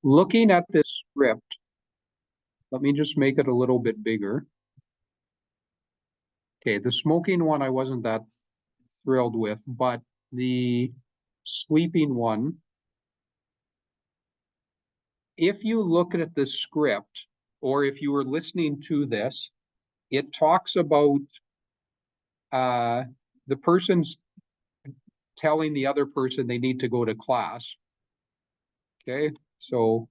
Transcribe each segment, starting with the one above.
looking at this script, let me just make it a little bit bigger. Okay, the smoking one I wasn't that thrilled with, but the sleeping one, if you look at the script, or if you were listening to this, it talks about the person's telling the other person they need to go to class. Okay, so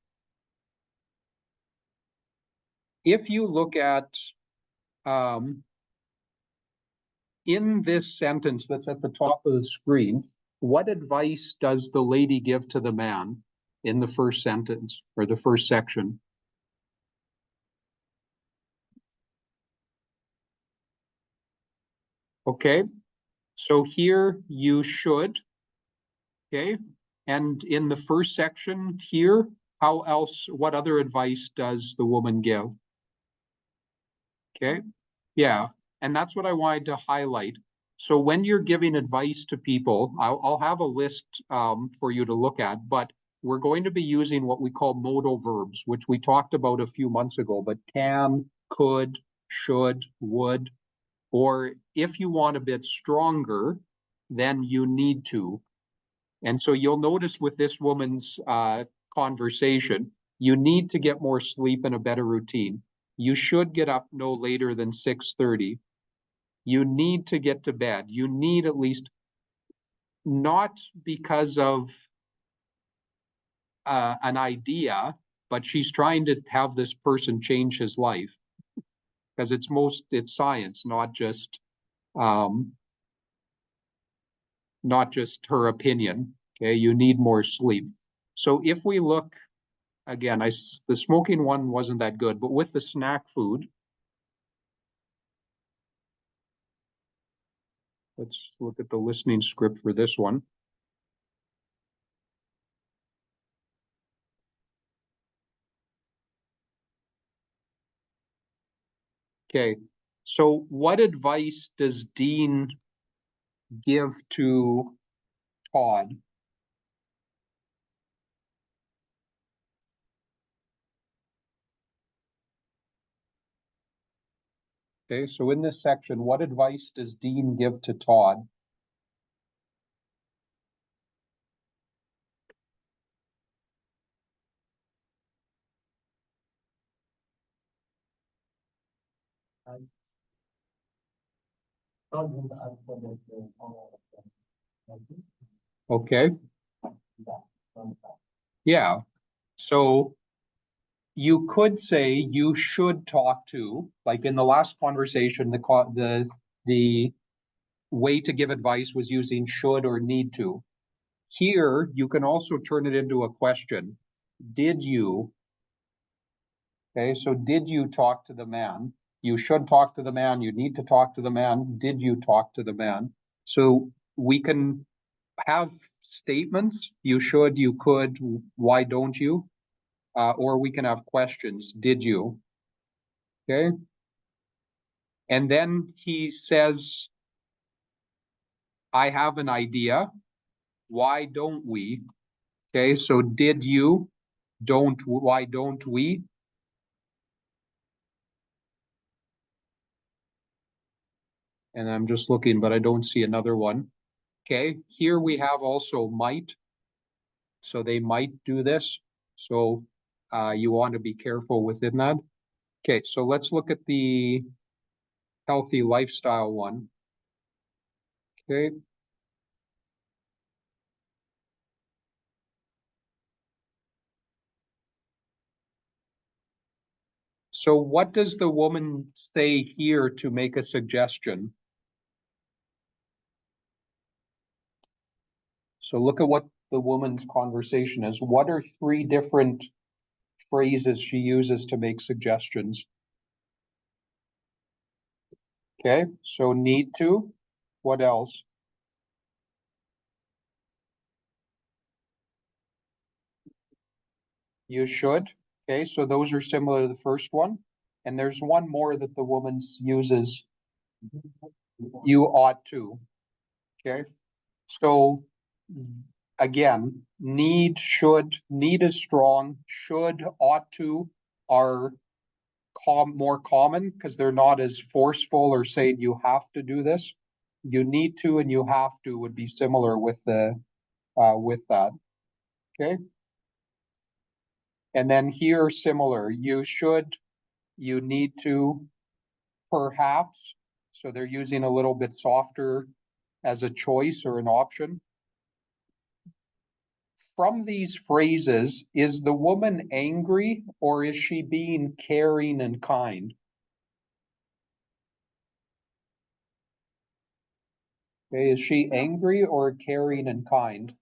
if you look at in this sentence that's at the top of the screen, what advice does the lady give to the man in the first sentence or the first section? Okay, so here you should, okay, and in the first section here, how else, what other advice does the woman give? Okay, yeah, and that's what I wanted to highlight. So when you're giving advice to people, I'll have a list for you to look at, but we're going to be using what we call modal verbs, which we talked about a few months ago, but can, could, should, would, or if you want a bit stronger, then you need to. And so you'll notice with this woman's conversation, you need to get more sleep and a better routine. You should get up no later than 6:30. You need to get to bed. You need at least, not because of an idea, but she's trying to have this person change his life because it's science, um, not just her opinion. Okay, you need more sleep. So if we look again, the smoking one wasn't that good, but with the snack food, let's look at the listening script for this one. Okay, so what advice does Dean give to Todd? Okay, so in this section, what advice does Dean give to Todd? Okay, yeah. So you could say you should talk to, like in the last conversation, the way to give advice was using should or need to. Here, you can also turn it into a question. Did you? Okay, so did you talk to the man? You should talk to the man. You need to talk to the man. Did you talk to the man? So we can have statements. You should, you could, why don't you? Or we can have questions. Did you? Okay. And then he says, I have an idea. Why don't we? Okay, so did you? Don't, why don't we? And I'm just looking, but I don't see another one. Okay, here we have also might. So they might do this. So you want to be careful within that. Okay, so let's look at the healthy lifestyle one. Okay. So what does the woman say here to make a suggestion? So look at what the woman's conversation is. What are three different phrases she uses to make suggestions? Okay, so need to. What else? You should. Okay, so those are similar to the first one. And there's one more that the woman uses. You ought to. Okay, so again, need, should, need is strong, should, ought to are more common because they're not as forceful or saying you have to do this. You need to and you have to would be similar with the with that. Okay. And then here similar, you should, you need to, perhaps. So they're using a little bit softer as a choice or an option. From these phrases, is the woman angry or is she being caring and kind? Okay, is she angry or caring and kind?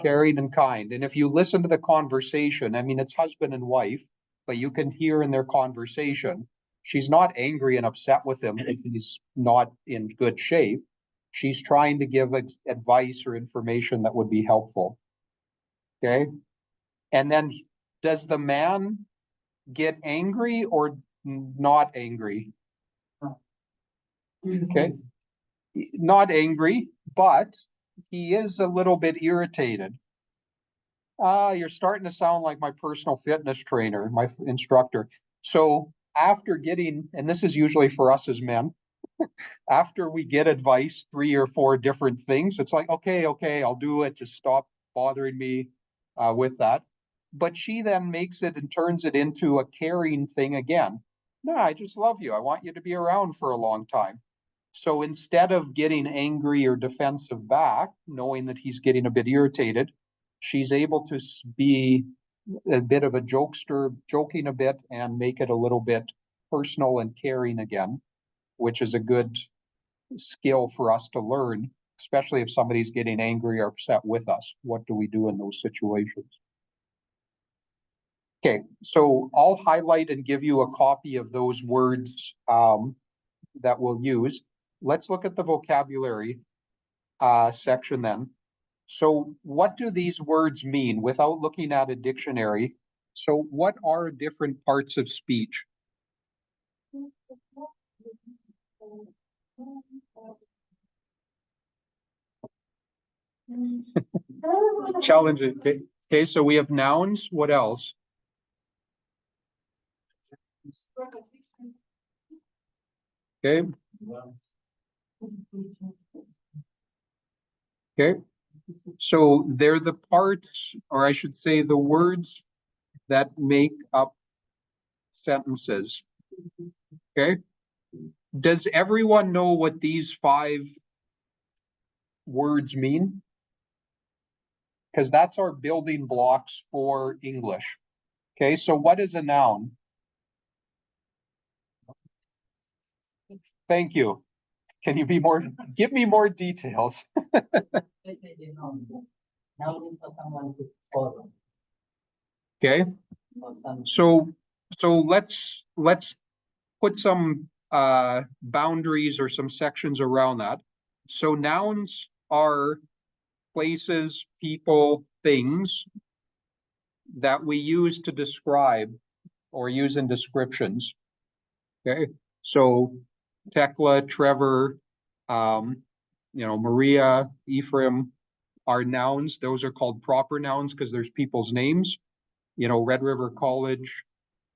Caring and kind. And if you listen to the conversation, I mean, it's husband and wife, but you can hear in their conversation, she's not angry and upset with him if he's not in good shape. She's trying to give advice or information that would be helpful. Okay. And then does the man get angry or not angry? Okay. Not angry, but he is a little bit irritated. You're starting to sound like my personal fitness trainer, my instructor. So after getting, and this is usually for us as men, after we get advice, 3 or 4 different things, it's like, okay, I'll do it. Just stop bothering me with that. But she then makes it and turns it into a caring thing again. No, I just love you. I want you to be around for a long time. So instead of getting angry or defensive back, knowing that he's getting a bit irritated, she's able to be a bit of a jokester, joking a bit and make it a little bit personal and caring again, which is a good skill for us to learn, especially if somebody's getting angry or upset with us. What do we do in those situations? Okay, so I'll highlight and give you a copy of those words that we'll use. Let's look at the vocabulary section then. So what do these words mean without looking at a dictionary? So what are different parts of speech? Challenge it. Okay. Okay, so we have nouns. What else? Okay. Okay. So they're the parts, or I should say the words that make up sentences. Okay. Does everyone know what these 5 words mean? Because that's our building blocks for English. Okay, so what is a noun? Thank you. Can you be more, give me more details? Okay, so let's put some boundaries or some sections around that. So nouns are places, people, things that we use to describe or use in descriptions. Okay, so Tekla, Trevor, Maria, Ephraim are nouns. Those are called proper nouns because there's people's names. Red River College,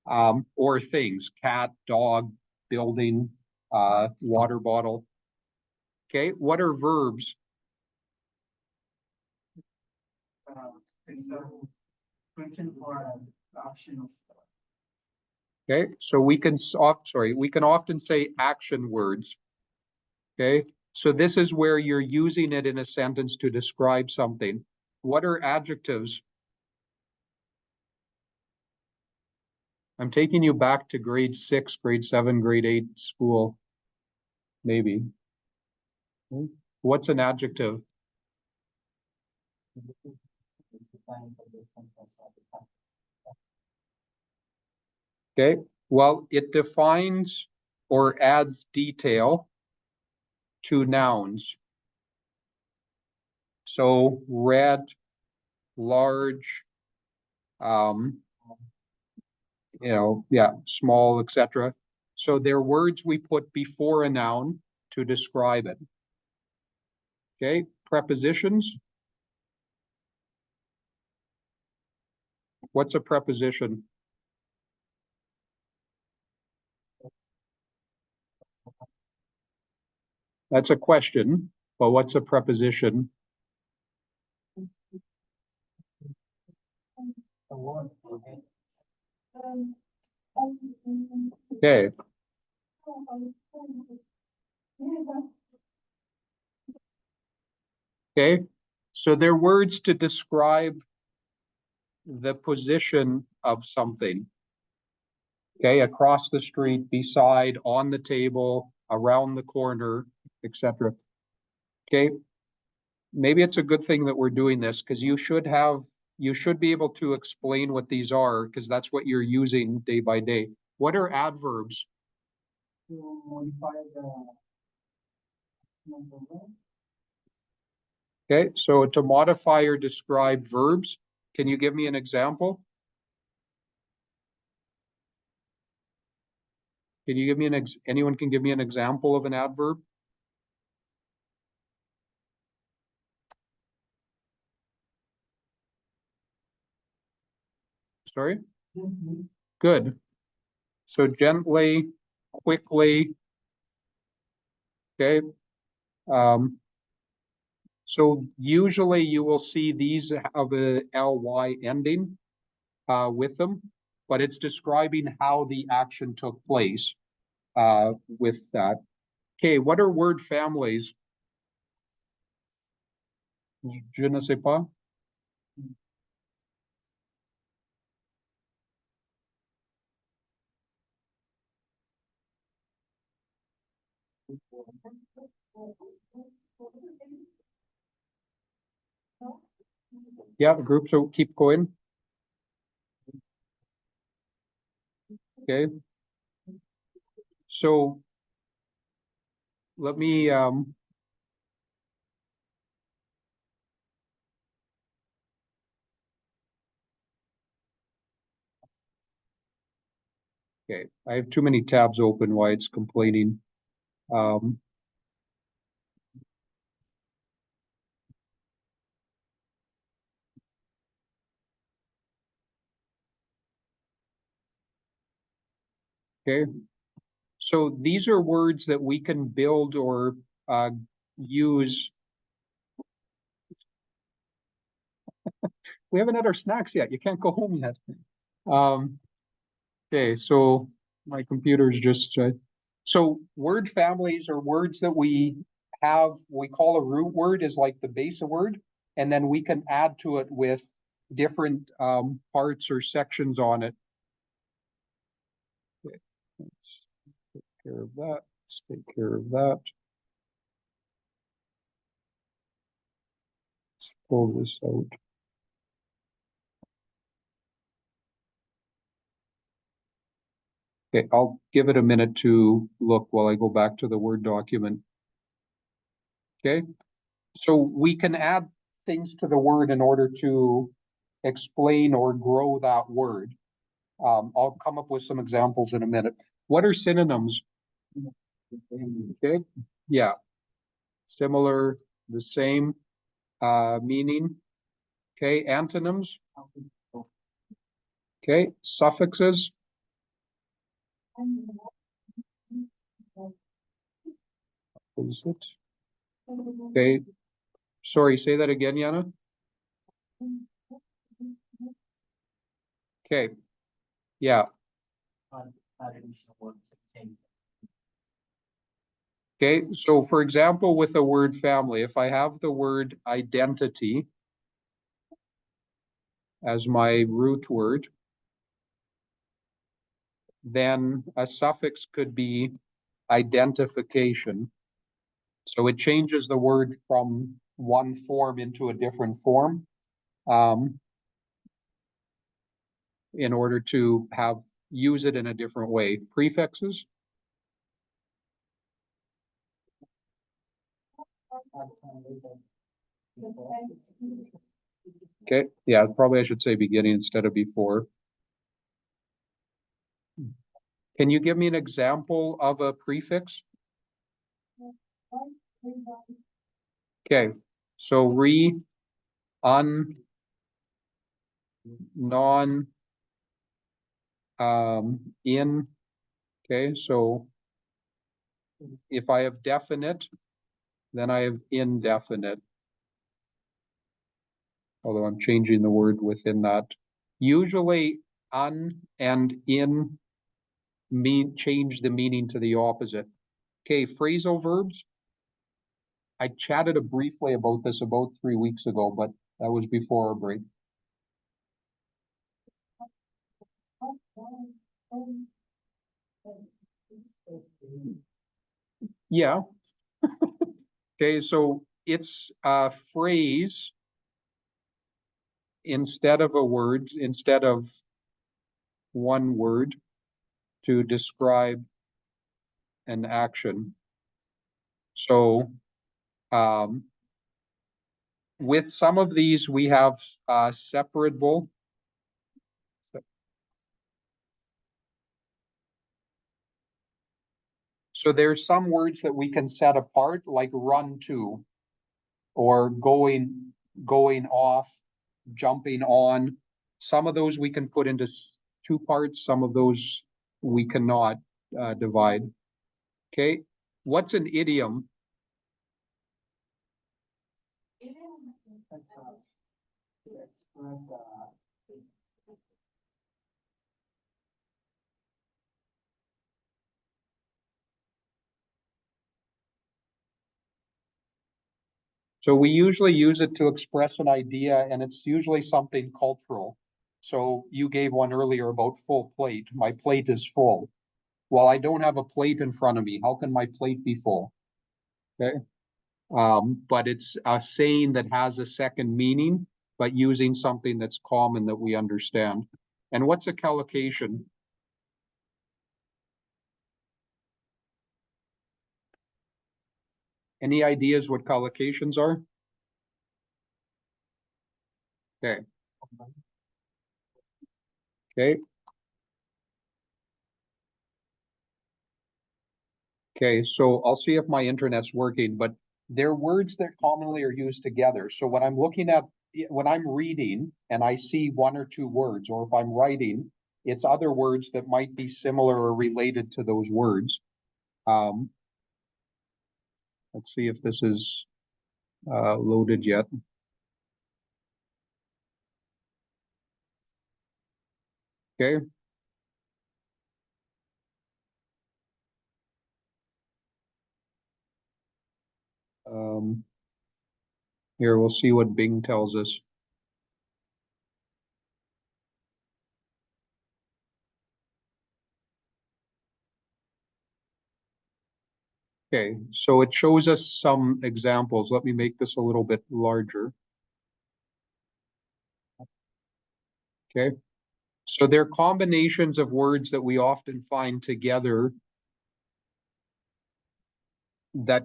or things, cat, dog, building, water bottle. Okay, what are verbs? Okay, so we can often say action words. Okay, so this is where you're using it in a sentence to describe something. What are adjectives? I'm taking you back to grade 6, grade 7, grade 8 school, maybe. What's an adjective? Okay, well, it defines or adds detail to nouns. So red, large, small, etc. So they're words we put before a noun to describe it. Okay, prepositions. What's a preposition? That's a question, but what's a preposition? Okay. Okay. So they're words to describe the position of something. Okay, across the street, beside, on the table, around the corner, etc. Okay, maybe it's a good thing that we're doing this because you should be able to explain what these are because that's what you're using day by day. What are adverbs? Okay, so to modify or describe verbs, can you give me an example? Can you give me anyone can give me an example of an adverb? Sorry? Good. So gently, quickly, okay. So usually you will see these have a ly ending with them, but it's describing how the action took place with that. Okay, what are word families? Je ne sais pas. Yeah, groups will keep going. Okay. So let me okay, I have too many tabs open while it's complaining. Okay. So these are words that we can build or use. We haven't had our snacks yet. You can't go home yet. Okay, so my computer's just so word families are words that we call a root word is like the base of word, and then we can add to it with different parts or sections on it. Okay, let's take care of that. Let's take care of that. Let's pull this out. Okay, I'll give it a minute to look while I go back to the Word document. Okay, so we can add things to the word in order to explain or grow that word. I'll come up with some examples in a minute. What are synonyms? Okay, yeah, similar, the same meaning. Okay, antonyms. Okay, suffixes. What is it? Okay, sorry, say that again, Yana. Okay, yeah. Okay, so for example, with the word family, if I have the word identity as my root word, then a suffix could be identification. So it changes the word from one form into a different form in order to use it in a different way. Prefixes. Okay, yeah, probably I should say beginning instead of before. Can you give me an example of a prefix? Okay, so re, un, non, in, okay, so if I have definite, then I have indefinite. Although I'm changing the word within that. Usually un and in change the meaning to the opposite. Okay, phrasal verbs. I chatted briefly about this about 3 weeks ago, but that was before our break. Yeah. Okay, so it's a phrase instead of a word, instead of one word to describe an action. So with some of these, we have separable. So there's some words that we can set apart, like run to, or going off, jumping on. Some of those we can put into two parts. Some of those we cannot divide. Okay, what's an idiom? So we usually use it to express an idea, and it's usually something cultural. So you gave one earlier about full plate. My plate is full. Well, I don't have a plate in front of me. How can my plate be full? Okay. But it's a saying that has a second meaning, but using something that's common that we understand. And what's a collocation? Any ideas what collocations are? Okay. Okay. Okay, so I'll see if my internet's working, but they're words that commonly are used together. So when I'm looking at, when I'm reading and I see one or two words, or if I'm writing, it's other words that might be similar or related to those words. Um, let's see if this is loaded yet. Okay. Here, we'll see what Bing tells us. Okay, so it shows us some examples. Let me make this a little bit larger. Okay, so they're combinations of words that we often find together that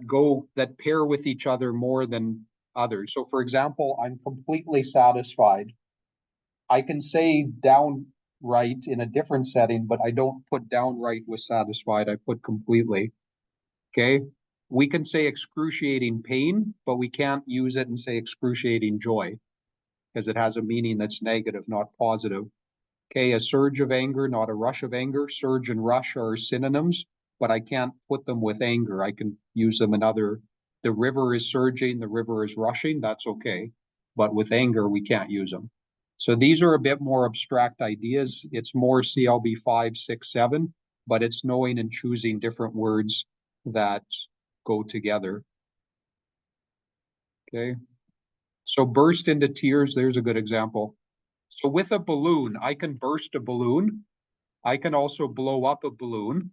pair with each other more than others. So for example, I'm completely satisfied. I can say downright in a different setting, but I don't put downright with satisfied. I put completely. Okay. We can say excruciating pain, but we can't use it and say excruciating joy because it has a meaning that's negative, not positive. Okay, a surge of anger, not a rush of anger. Surge and rush are synonyms, but I can't put them with anger. I can use them in other. The river is surging, the river is rushing, that's okay. But with anger, we can't use them. So these are a bit more abstract ideas. It's more CLB 5, 6, 7, but it's knowing and choosing different words that go together. Okay. So burst into tears, there's a good example. So with a balloon, I can burst a balloon. I can also blow up a balloon,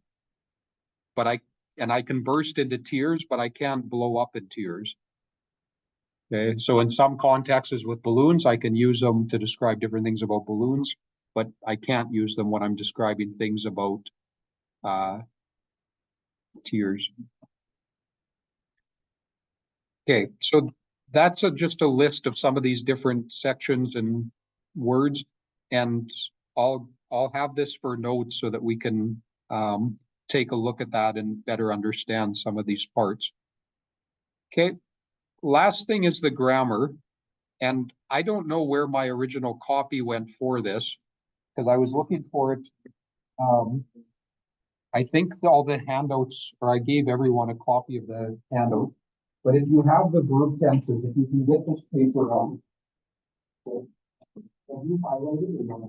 but I can burst into tears, but I can't blow up in tears. Okay, so in some contexts with balloons, I can use them to describe different things about balloons, but I can't use them when I'm describing things about tears. Okay, so that's just a list of some of these different sections and words, and I'll have this for notes so that we can take a look at that and better understand some of these parts. Okay, last thing is the grammar. And I don't know where my original copy went for this, because I was looking for it. I think all the handouts, or I gave everyone a copy of the handout. But if you have the verb tenses, if you can get this paper out. Have you highlighted or not?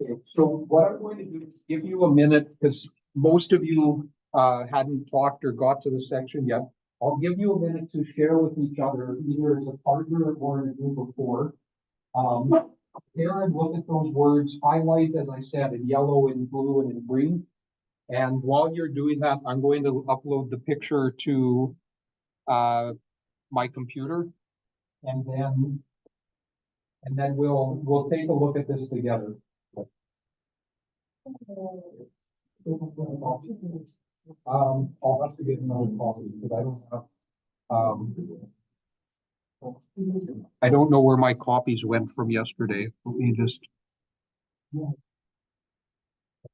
Okay, so what I'm going to do is give you a minute, because most of you hadn't talked or got to the section yet. I'll give you a minute to share with each other, either as a partner or in a group of four. Karen, look at those words, highlight, as I said, in yellow and blue and in green. And while you're doing that, I'm going to upload the picture to my computer. And then we'll take a look at this together. I'll have to get another copy because I don't have, I don't know where my copies went from yesterday. Let me just.